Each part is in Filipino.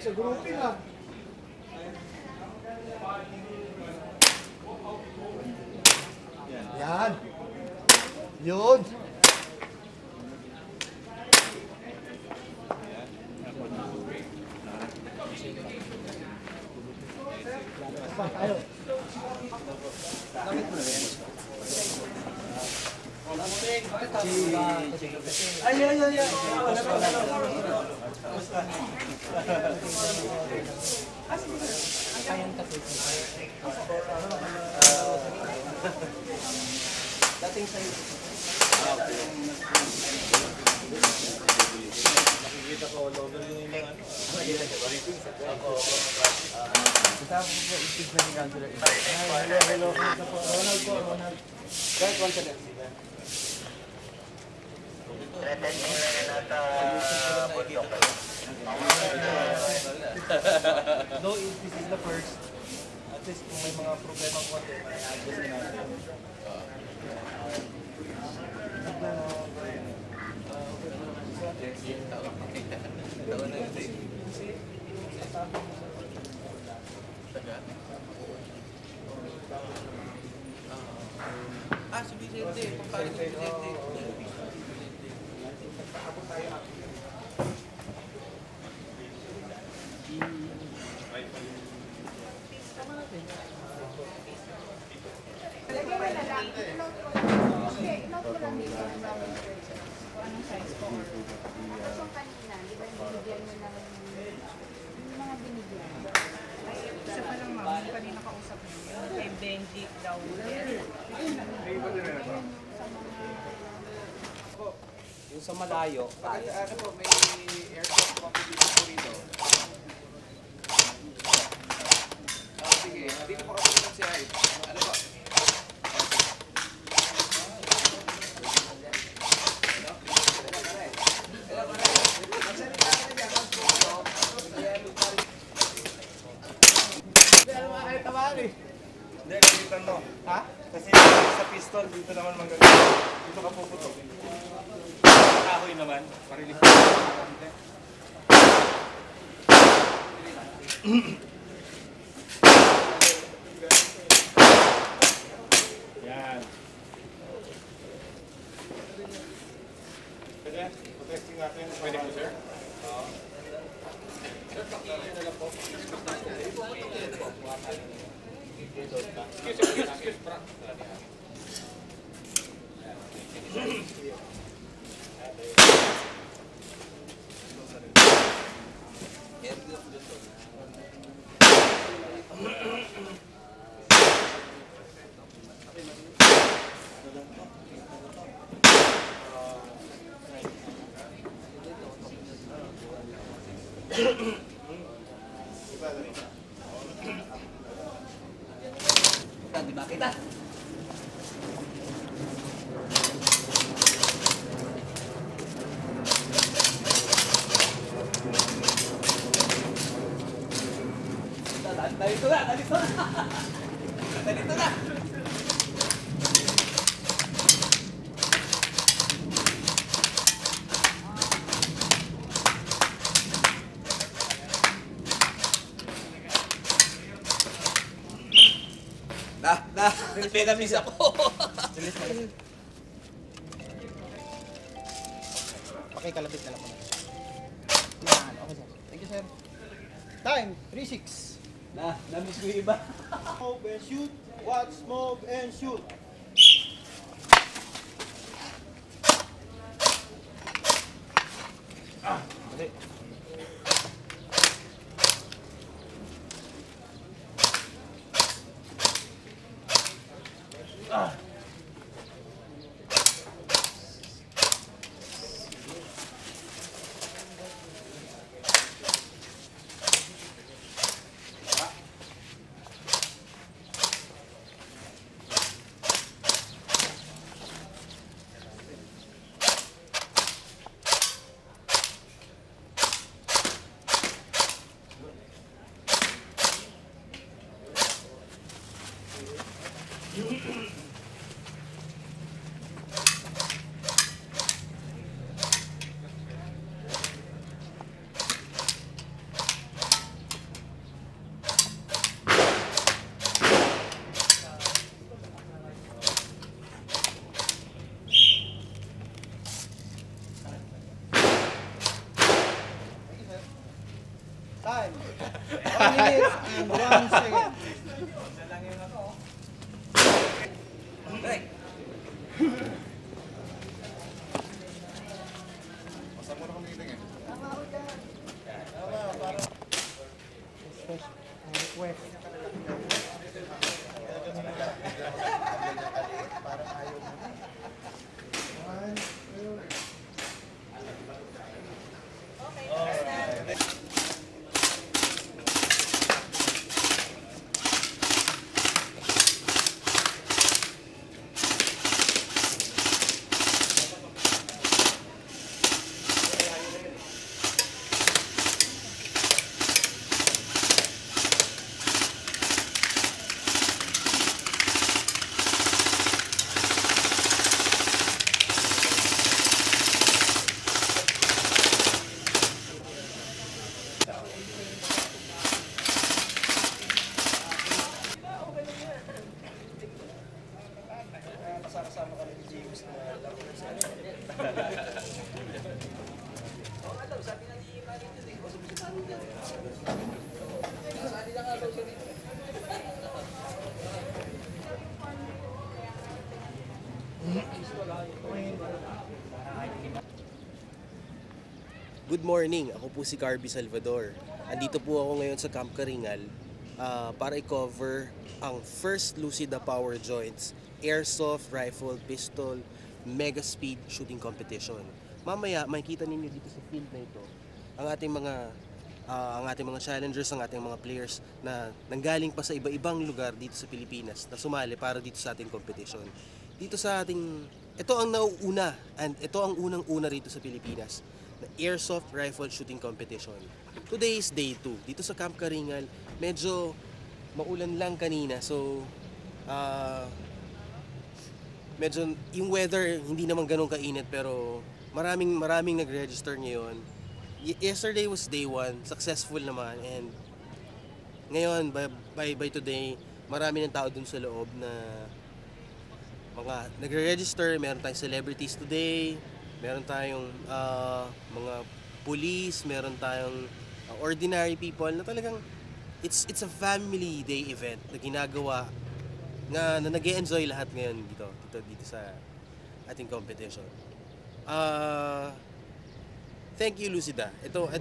Sa grouping lang. Yan. Yun. Ayo. Gamit mo na yan. Ay. Dating sa'yo. Nakikita ko, logo yun yung ano. Ako. Kasama ko po, isip na ni Counselor. Hello. Ronald po, Ronald. Guys, Counselor. No, this is the first. At least kung may mga problema ko ito, may adjust natin. Si Vicente, kumpare ko si Vicente. Anong size po? Tapos yung kanina, di ba binigyan mo ng yung mga binigyan? Ay, isa pa lang ma'am, yung kanina kausap niyo. Kay Benji daw. Yung sa malayo. Ano po, may aircraft po dito rito. Sige, dito po kasi ng CI. Ano po? Hindi, nalitan mo. Ha? Kasi sa pistol, dito naman magagawa. Dito ka puputok. Kahoy naman. Parilig ko. Yan. Pwede? Protesting natin. Pwede po, sir? Oo. Sir, pakinggan na lang po. Excuse, Frank. Di ba kita? Dito na! Pinamiss ako. Pakikalabit na lang muna. Yan, okay sir. Thank you sir. Time, 3-6. Na-miss ko yung iba. Move and shoot. Watch, move and shoot. Mali. Time. 1 minute and 1 second. Hey! Good morning, ako po si Carby Salvador. Andito po ako ngayon sa Camp Karingal para i-cover ang first Lucida Power Joints Airsoft Rifle Pistol Mega Speed Shooting Competition. Mamaya makikita ninyo dito sa field na ito ang ating mga challengers, ang ating mga players na nanggaling pa sa iba-ibang lugar dito sa Pilipinas na sumali para dito sa ating competition. Ito ang nauuna and ito ang unang-una rito sa Pilipinas na Airsoft Rifle Shooting Competition. Today is day 2. Dito sa Camp Karingal, medyo maulan lang kanina. So, medyo yung weather hindi naman ganun kainit pero maraming nag-register ngayon. Yesterday was day 1, successful naman, and ngayon by today, marami ng tao dun sa loob na mga nagre-register. Meron tayong celebrities today, meron tayong mga police, meron tayong ordinary people na talagang it's a family day event na ginagawa na nag-e-enjoy lahat ngayon dito sa ating competition. Thank you, Lucida. Ito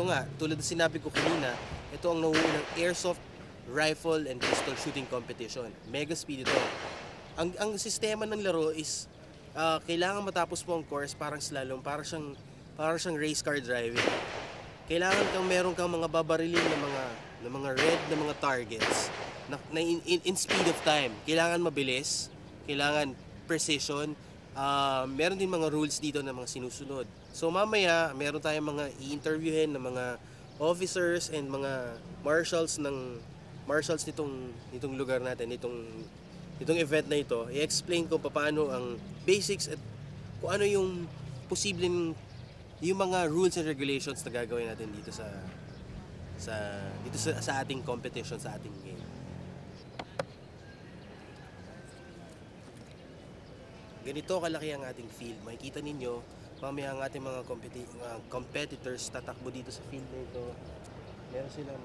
nga, tulad ng sinabi ko kanina, ito ang nauunang Airsoft Rifle and Pistol Shooting Competition. Mega speed ito. Ang sistema ng laro is kailangan matapos mo ang course parang slalom, para siyang race car driving. Kailangan meron kang mga babarilin na mga red na mga targets na in speed of time. Kailangan mabilis, kailangan precision. Meron din mga rules dito na mga sinusunod. So mamaya meron tayong mga i-interviewin ng mga officers and mga marshals nitong lugar natin, itong event na ito. I-explain ko paano ang basics at kung ano yung posibleng yung mga rules and regulations na gagawin natin dito sa ating competition, sa ating game. Ganito kalaki ang ating field. Makikita ninyo mamaya ang ating mga competitors tatakbo dito sa field na ito. Meron sila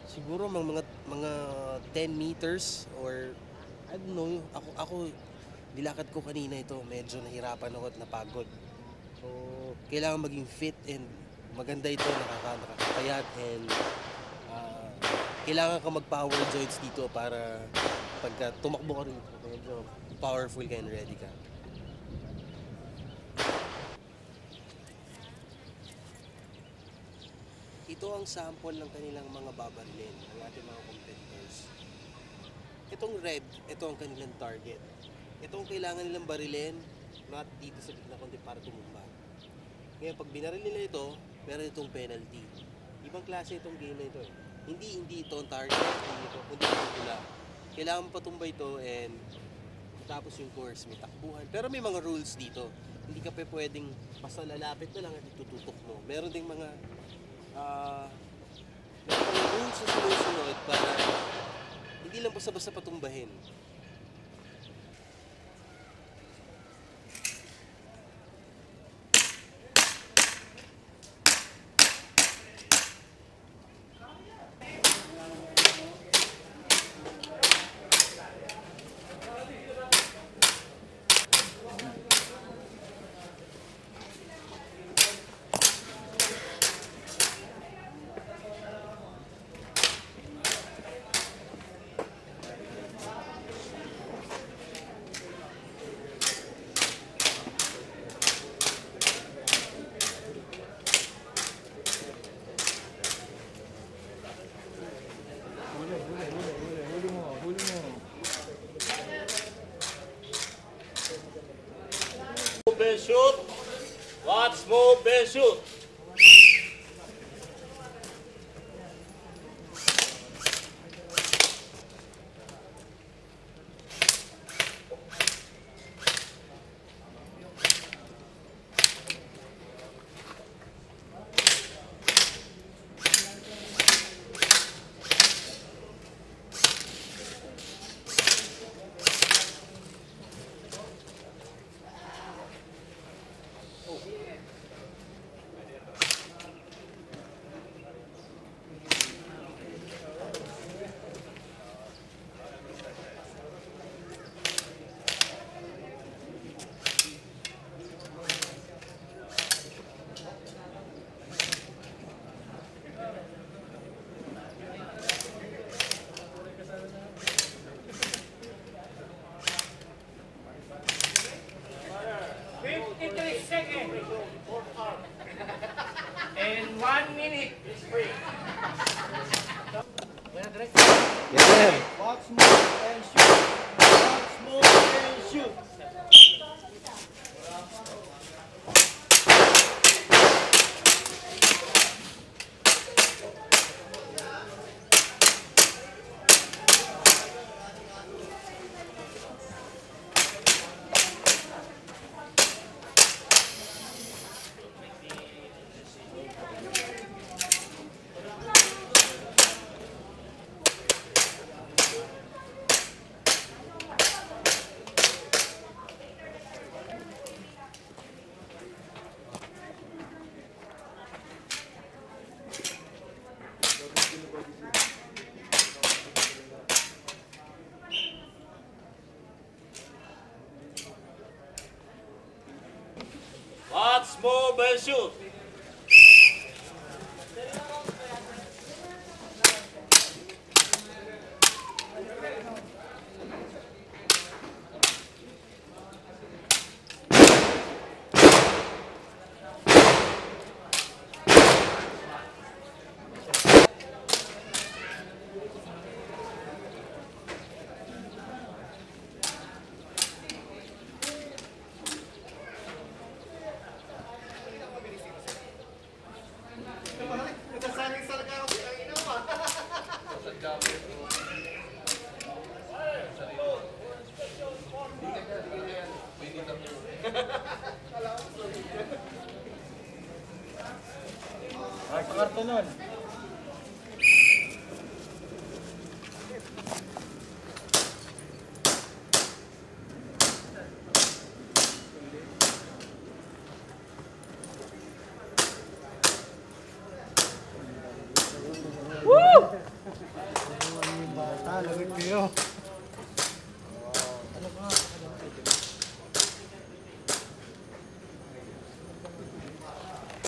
siguro mga 10 meters or I don't know. Ako nilakad ko kanina ito, medyo nahirapan ako at napagod. So, kailangan maging fit and maganda ito, nakakapayat, and kailangan ka mag-power joints dito para pagka tumakbo ka rin, medyo powerful ka and ready ka. Ito ang sample ng kanilang mga babarilin, ng ating mga competitors. Itong red, ito ang kanilang target. Ito ang kailangan nilang barilin, not dito sa gitna kundi para tumumba. Ngayon, pag binaril nila ito, meron itong penalty. Ibang klase itong game na ito eh. Hindi ito ang target, kundi ito pula. Kailangan patumba ito and tapos yung course, may takbuhan. Pero may mga rules dito. Hindi ka pwedeng basta lalapit na lang at itututok mo. Meron ding mga rules na sinusunod para hindi lang basta-basta patumbahin. shoot! And 1 minute is free. Yes, sir. Box move and shoot. Box move and shoot. Let's move and shoot. Ay, sa karton nun.